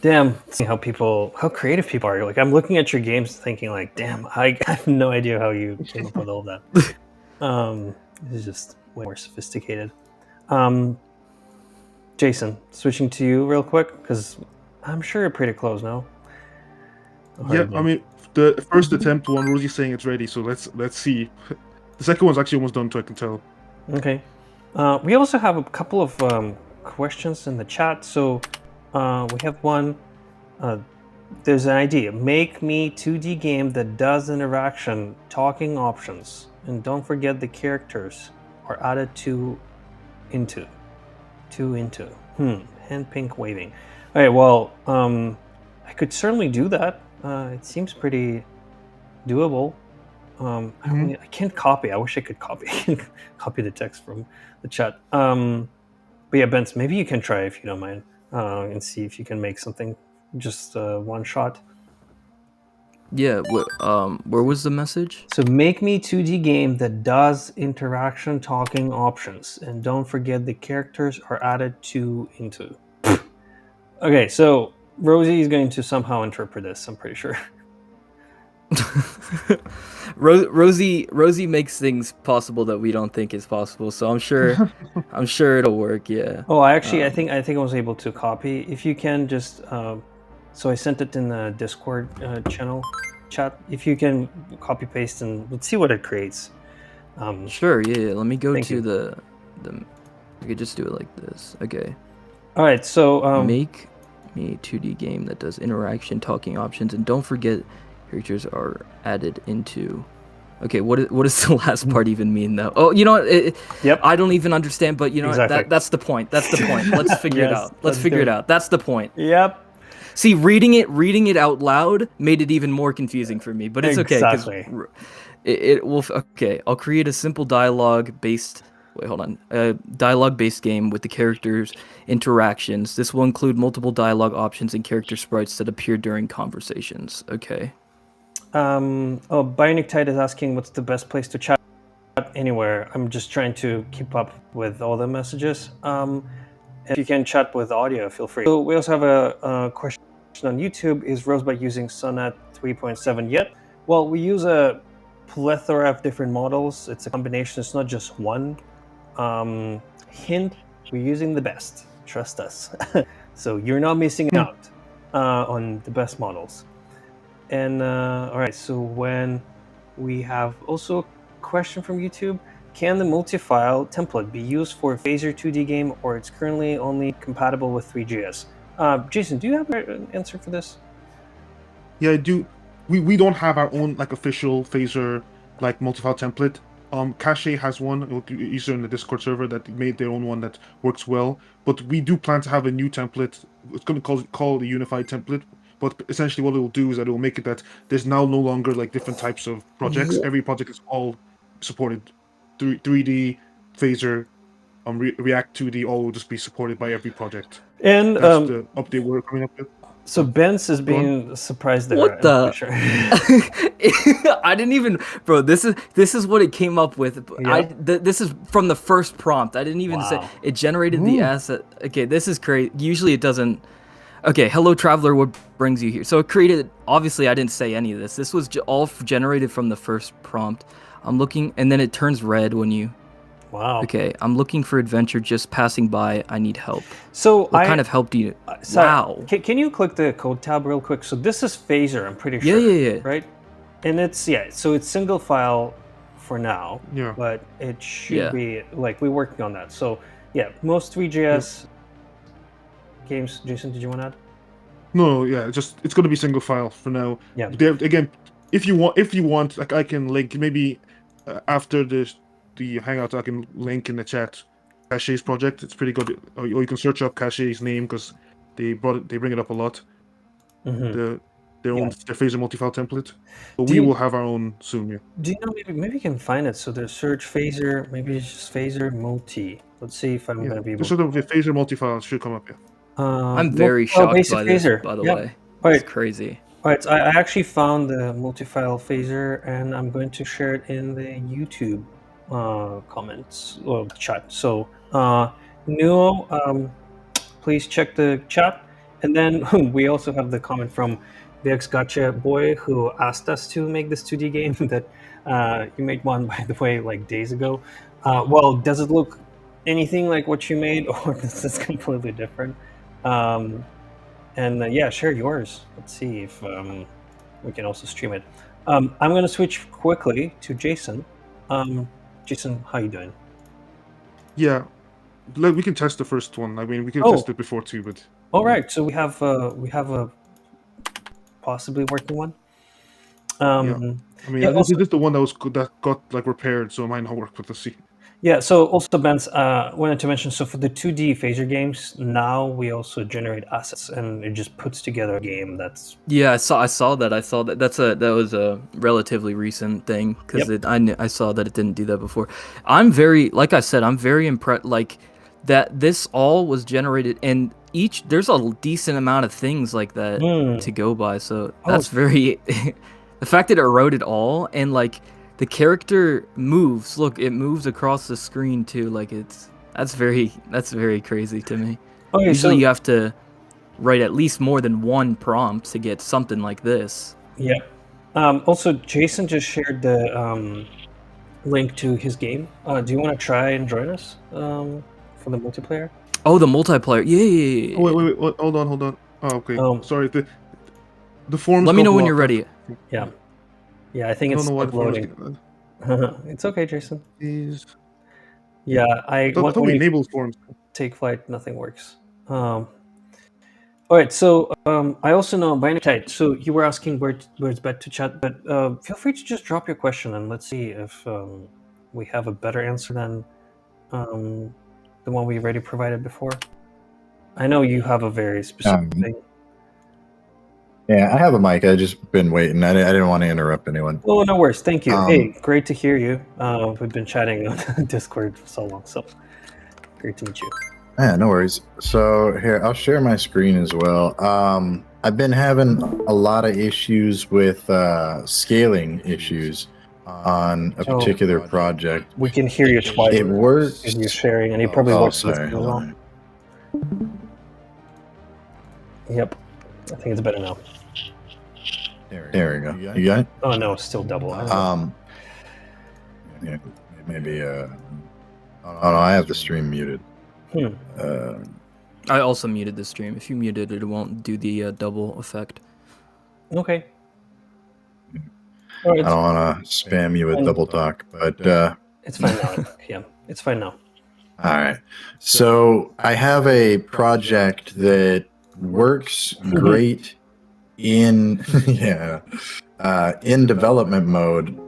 Damn, see how creative people are. Like, I'm looking at your games thinking like, damn, I have no idea how you came up with all that. It's just way more sophisticated. Jason, switching to you real quick, because I'm sure you're pretty close now. Yeah, I mean, the first attempt one, Rosie's saying it's ready, so let's see. The second one's actually almost done, so I can tell. Okay. We also have a couple of questions in the chat. So we have one. There's an idea. Make me 2D game that does interaction, talking options, and don't forget the characters are added into. Hand pink waving. All right. Well, I could certainly do that. It seems pretty doable. I can't copy. I wish I could copy the text from the chat. But yeah, Bentz, maybe you can try if you don't mind, and see if you can make something just one shot. Yeah. Where was the message? So make me 2D game that does interaction talking options, and don't forget the characters are added into. Okay, so Rosie is going to somehow interpret this, I'm pretty sure. Rosie makes things possible that we don't think is possible, so I'm sure it'll work. Yeah. Oh, I think I was able to copy. If you can just so I sent it in the Discord channel chat. If you can copy paste, and let's see what it creates. Sure. Yeah. Let me go to the. We could just do it like this. Okay. All right. So make me a 2D game that does interaction talking options, and don't forget characters are added into. Okay, what does the last part even mean, though? Oh, you know what? Yep. I don't even understand, but you know exactly. that's the point. That's the point. Let's figure it out. Let's figure it out. That's the point. Yep. See, reading it out loud made it even more confusing for me, but it's okay. Exactly. It will. Okay, I'll create a simple dialogue-based. Wait, hold on. A dialogue-based game with the characters' interactions. This will include multiple dialogue options and character sprites that appear during conversations. Okay. Bionic Tide is asking what's the best place to chat anywhere. I'm just trying to keep up with all the messages. If you can chat with audio, feel free. So we also have a question on YouTube. Is Rosebud using Sonnet 3.7 yet? Well, we use a plethora of different models. It's a combination. It's not just one. Hint, we're using the best. Trust us. So you're not missing out on the best models. And all right, so when we have also a question from YouTube, can the Multifile template be used for a Phaser 2D game, or it's currently only compatible with 3GS? Jason, do you have an answer for this? Yeah, I do. We don't have our own like official Phaser like Multifile template. Cache has one, user in the Discord server that made their own one that works well. But we do plan to have a new template. It's going to call the unified template. But essentially, what it will do is that it will make it that there's now no longer like different types of projects. Every project is all supported. 3D, Phaser, React 2D, all will just be supported by every project. And that's the update we're coming up with. So Bentz is being surprised there. What the? Sure. I didn't even, bro. This is what it came up with. Yep. This is from the first prompt. I didn't even say it generated the asset. Okay, this is crazy. Usually it doesn't. Okay, hello traveler. What brings you here? So it created. Obviously, I didn't say any of this. This was all generated from the first prompt. I'm looking, and then it turns red when you. Wow. Okay, I'm looking for adventure, just passing by. I need help. So what kind of help do you? Wow. Can you click the code tab real quick? So this is Phaser, I'm pretty sure. Yeah. Right? And it's so it's single file for now. Yeah. But it should be like we're working on that. So yeah, most 3GS games. Jason, did you want to add? No, yeah, it's going to be single file for now. Yeah. Again, if you want, like I can link maybe after the Hangout, I can link in the chat Cache's project. It's pretty good. Or you can search up Cache's name because they bring it up a lot. Their Phaser Multifile template. But we will have our own soon. Yeah. Do you know maybe you can find it? So there's search Phaser. Maybe it's just Phaser Multi. Let's see if I'm going to be able. Just sort of the Phaser Multifile should come up. Yeah. I'm very shocked by this. By the way, it's crazy. All right, so I actually found the Multifile Phaser, and I'm going to share it in the YouTube comments or chat. So Nuo, please check the chat. And then we also have the comment from VX Gotcha Boy, who asked us to make this 2D game that you made one, by the way, like days ago. Well, does it look anything like what you made, or is this completely different? Share yours. Let's see if we can also stream it. I'm going to switch quickly to Jason. Jason, how you doing? Yeah, we can test the first one. I mean, we can test it before too, but. All right, so we have a possibly working one. I mean, this is the one that got like repaired, so it might not work. But let's see. Yeah. So also, Benz, wanted to mention. So for the 2D Phaser games, now we also generate assets, and it just puts together a game that's. Yeah, I saw that. That was a relatively recent thing because I saw that it didn't do that before. I'm very impressed. Like that, this all was generated, and there's a decent amount of things like that to go by. So that's very. The fact that it wrote it all, and like the character moves. Look, it moves across the screen too. Like that's very crazy to me. Okay, usually you have to write at least more than one prompt to get something like this. Yeah. Also, Jason just shared the link to his game. Do you want to try and join us for the multiplayer? Oh, the multiplayer. Yeah. Oh, wait. Hold on. Oh, okay. Sorry. The forms. Let me know when you're ready. Yeah. Yeah, I think it's loading. It's okay, Jason. Yeah, I thought we enabled forms. Take flight, nothing works. All right, so I also know by any chat. So you were asking where it's better to chat, but feel free to just drop your question and let's see if we have a better answer than the one we already provided before. I know you have a very specific thing. Yeah, I have a mic. I just been waiting. I didn't want to interrupt anyone. Oh, no worries. Thank you. Hey, great to hear you. We've been chatting on Discord for so long, so great to meet you. Yeah, no worries. So here, I'll share my screen as well. I've been having a lot of issues with scaling issues on a particular project. We can hear you twice. It works. You're sharing, and it probably works with sorry, as well. Yep. I think it's better now. There we go. You got it? Oh no, it's still double. Yeah, maybe. Oh no, I have the stream muted. I also muted the stream. If you mute it, it won't do the double effect. Okay. All right. I don't want to spam you with double talk, but it's fine now. Yeah, it's fine now. All right. So I have a project that works great in in development mode.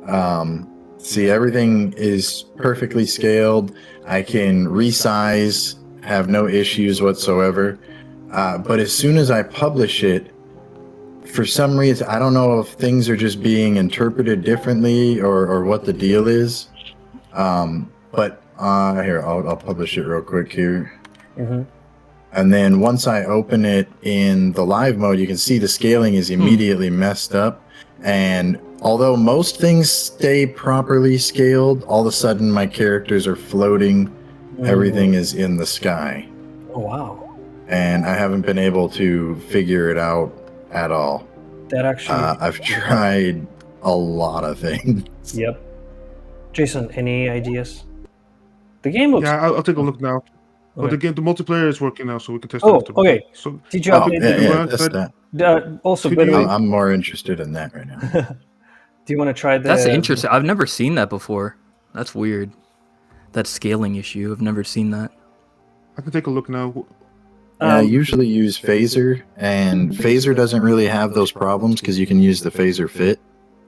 See, everything is perfectly scaled. I can resize, have no issues whatsoever. But as soon as I publish it, for some reason, I don't know if things are just being interpreted differently or what the deal is. But here, I'll publish it real quick here. Mm-hmm. And then once I open it in the live mode, you can see the scaling is immediately messed up. And although most things stay properly scaled, all of a sudden my characters are floating. Everything is in the sky. Oh, wow. And I haven't been able to figure it out at all. That actually... I've tried a lot of things. Yep. Jason, any ideas? The game looks... Yeah, I'll take a look now. But Okay. the multiplayer is working now, so we can test Oh, it. okay. So, Did you Oh, update yeah, that's that. also, Could by the you- way, I'm more interested in that right now. do you want to try the... That's interesting. I've never seen that before. That's weird. That scaling issue. I've never seen that. I can take a look now. I usually use Phaser, and Phaser doesn't really have those problems because you can use the Phaser Fit.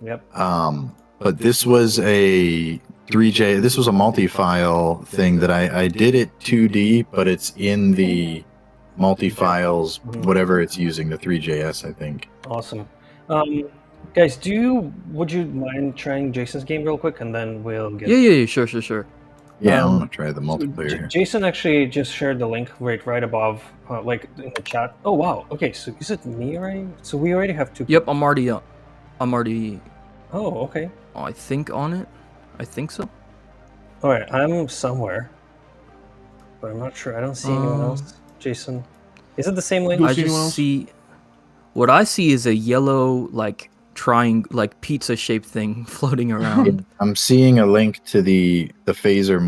Yep. But this was a 3J. This was a multi-file thing that I did it 2D, but it's in the multi-files, whatever it's using, the 3JS, I think. Awesome. Guys, would you mind trying Jason's game real quick, and then we'll get... Yeah, sure. Yeah, I'm gonna try the multiplayer here. Jason actually just shared the link right above, like in the chat. Oh wow. Okay, so is it me already? So we already have two. Yep, I'm already. Oh, okay. I think on it. I think so. All right, I'm somewhere, but I'm not sure. I don't see anyone else. Jason, is it the same link? Don't I see anyone just else? see. What I see is a yellow pizza shaped thing floating around. I'm seeing a link to the Phaser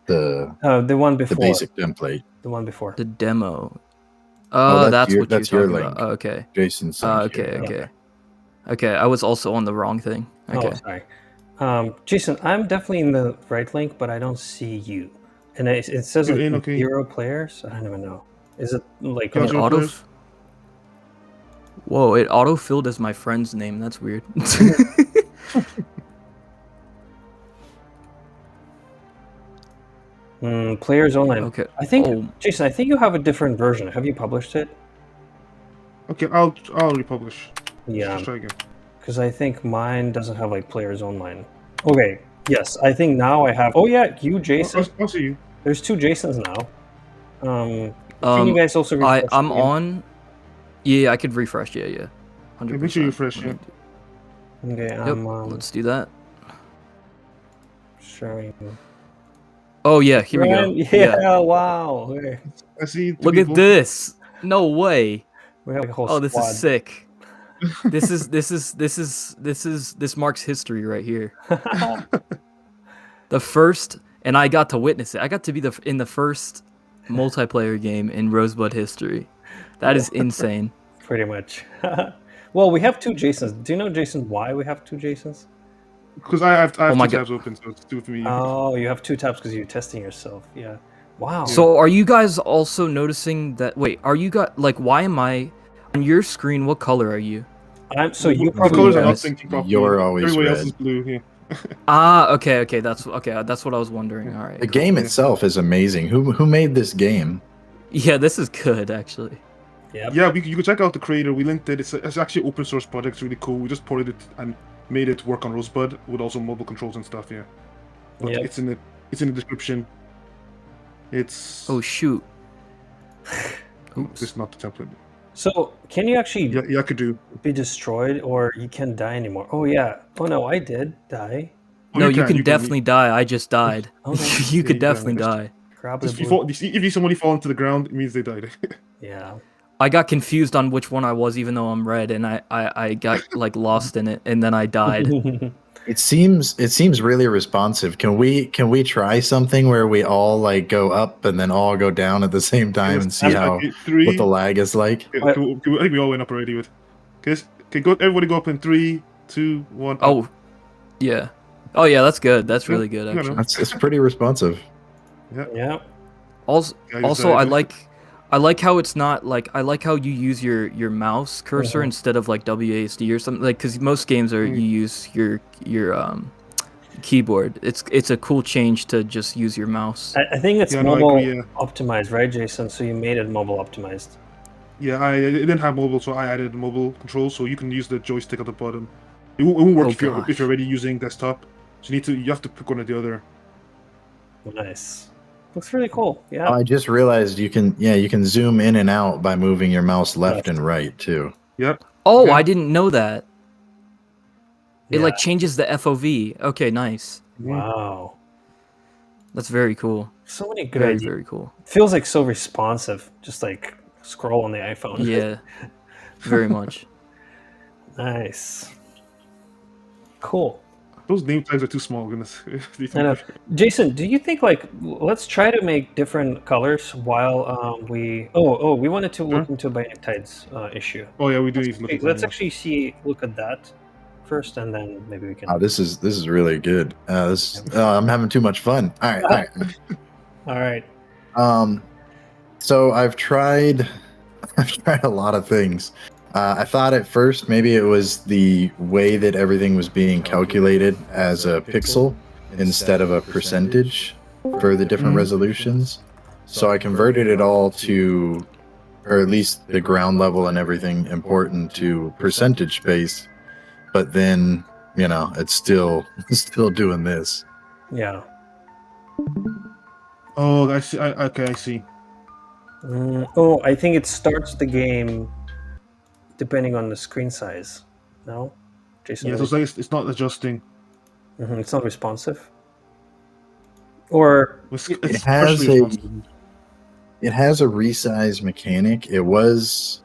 The one the before. basic template. The one before. The demo. Oh, That's your what you're talking link. about. Oh, okay. Jason's Okay. I was also on the wrong thing. Okay. Oh, sorry. Jason, I'm definitely in the right link, but I don't see you. And it says You're like in, okay. 0 players. I don't even know. Is it like? Yeah, It Zero auto. players? Whoa! It auto-filled as my friend's name. That's weird. Players online. Okay. I think, Oh. Jason, I think you have a different version. Have you published it? Okay, I'll republish. Yeah, Let's try again. because I think mine doesn't have like players online. Okay. Yes, I think now I have. Oh yeah, you, Jason. I'll see you. There's 2 Jasons now. Can you guys also refresh I'm the game? on. Yeah, I could refresh. Yeah. 100%. Make sure you refresh, yeah. Okay, Yep. I'm Let's do that. sharing. Oh yeah, here we go. Yeah, wow. Okay. I see. two Look people. at this. No way. We have a whole Oh, this squad. is sick. This marks history right here. The first, and I got to witness it. I got to be in the first multiplayer game in Rosebud history. That is insane. Pretty much. Well, we have 2 Jasons. Do you know, Jason, why we have 2 Jasons? Because I have my two God. tabs open, so it's 2 with me. Oh, you have 2 tabs because you're testing yourself. Yeah. Wow. So are you guys also noticing that? Wait, are you guys why am I on your screen? What color are you? So you The probably colors are not guys- syncing properly. You're always Everybody else red. is blue. Yeah. Okay. That's what I was wondering. All right. The game itself is amazing. Who made this game? Yeah, this is good actually. Yep. Yeah, you can check out the creator. We linked it. It's actually an open source project. It's really cool. We just ported it and made it work on Rosebud with also mobile controls and stuff. Yeah, but Yep. it's in the description. It's Oh shoot. Oops. This is not the template. So can you actually Yeah, I could do. be destroyed, or you can't die anymore? Oh yeah. Oh no, I did die. Oh, No, you can definitely die. I just died. Okay. You could you can. definitely die. Grab the If you blue. fall, if you somebody fall into the ground, it means they died. Yeah. I got confused on which one I was, even though I'm red, and I got like lost in it, and then I died. It seems really responsive. Can we try something where we all like go up and then all go down at the same time and see how Okay, what the lag is like? I think we all went up already. Okay, everybody go up in 3, 2, 1. Up. Oh, yeah. Oh yeah, that's good. That's really good you know. actually. It's pretty responsive. Yeah. Also, I like how it's not like I like how you use your mouse cursor instead of like WASD or something, like because most games are you use your keyboard. It's a cool change to just use your mouse. I think it's Yeah, mobile I agree, yeah. optimized, right, Jason? So you made it mobile optimized. Yeah, it didn't have mobile, so I added mobile control, so you can use the joystick at the bottom. It won't work if you're already using desktop. So you have to pick one or the other. Nice. Looks really cool. Yeah. I just realized you can zoom in and out by moving your mouse left and right too. Yep. Oh, Yeah. I didn't know that. It like Yeah. changes the FOV. Okay, nice. Wow. That's very cool. So many good Very, ideas. very cool. Feels like so responsive. Just like scroll on the iPhone. Yeah, very much. Nice. Cool. Those name tags are too small, goodness. I know. Jason, do you think like let's try to make different colors while we we wanted to look into Bionic Tide's issue. Oh yeah, we do need to look at Let's that, actually look at that first, and then maybe we can. Oh, this is really good. I'm having too much fun. All right. All right. So I've tried a lot of things. I thought at first maybe it was the way that everything was being calculated as a pixel instead of a percentage for the different resolutions. So I converted it all to, or at least the ground level and everything important to percentage space. But then, it's still doing this. Yeah. Oh, I see. I see. I think it starts the game depending on the screen size. No, Jason. Yeah, so it's not adjusting. It's not responsive. Or It has a resize mechanic. It was,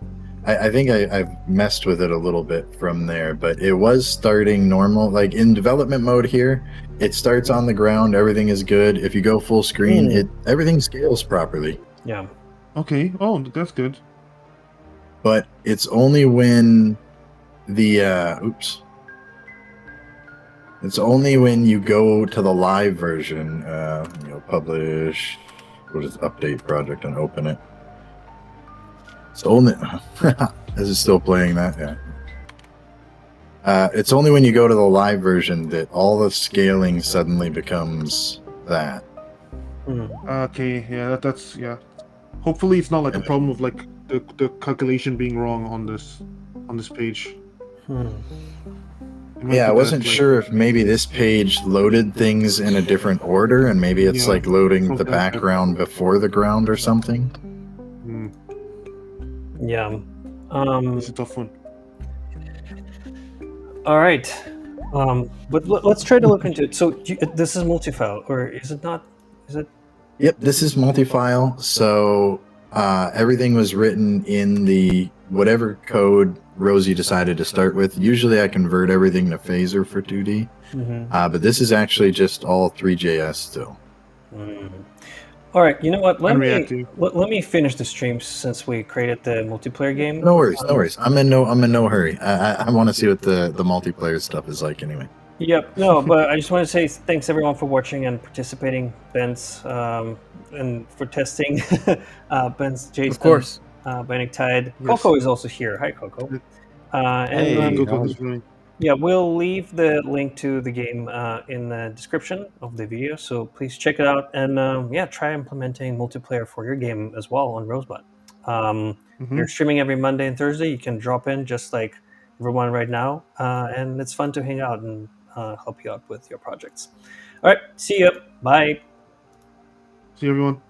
I think I've messed with it a little bit from there, but it was starting normal. Like in development mode here, it starts on the ground. Everything is good. If you go full screen, everything scales properly. Yeah. Okay. Oh, that's good. But it's only when it's only when you go to the live version, publish, what is update project and open it. It's only, is it still playing that? Yeah. It's only when you go to the live version that all the scaling suddenly becomes that. Okay, yeah, that's yeah. Hopefully it's not like a problem of like the calculation being wrong on this page. Yeah, I wasn't sure if maybe this page loaded things in a different order, and maybe it's like loading the background before the ground or something. Yeah. It's a tough one. All right. But let's try to look into it. So this is multifile, or is it not? Is it? Yep, this is multifile. So everything was written in the whatever code Rosie decided to start with. Usually I convert everything to phaser for 2D, but this is actually just all 3JS still. All right, you know what? Let me finish the stream since we created the multiplayer game. No worries. I'm in no hurry. I want to see what the multiplayer stuff is like anyway. Yep. No, but I just want to say thanks everyone for watching and participating. Bentz, and for testing. Bentz, Jason. Of course. Bionic Tide. Yes. Coco is also here. Hi, Coco. Yeah, we'll leave the link to the game in the description of the video, so please check it out and try implementing multiplayer for your game as well on Rosebud. We're streaming every Monday and Thursday. You can drop in just like everyone right now, and it's fun to hang out and help you out with your projects. All right, see you. Bye. See you, everyone.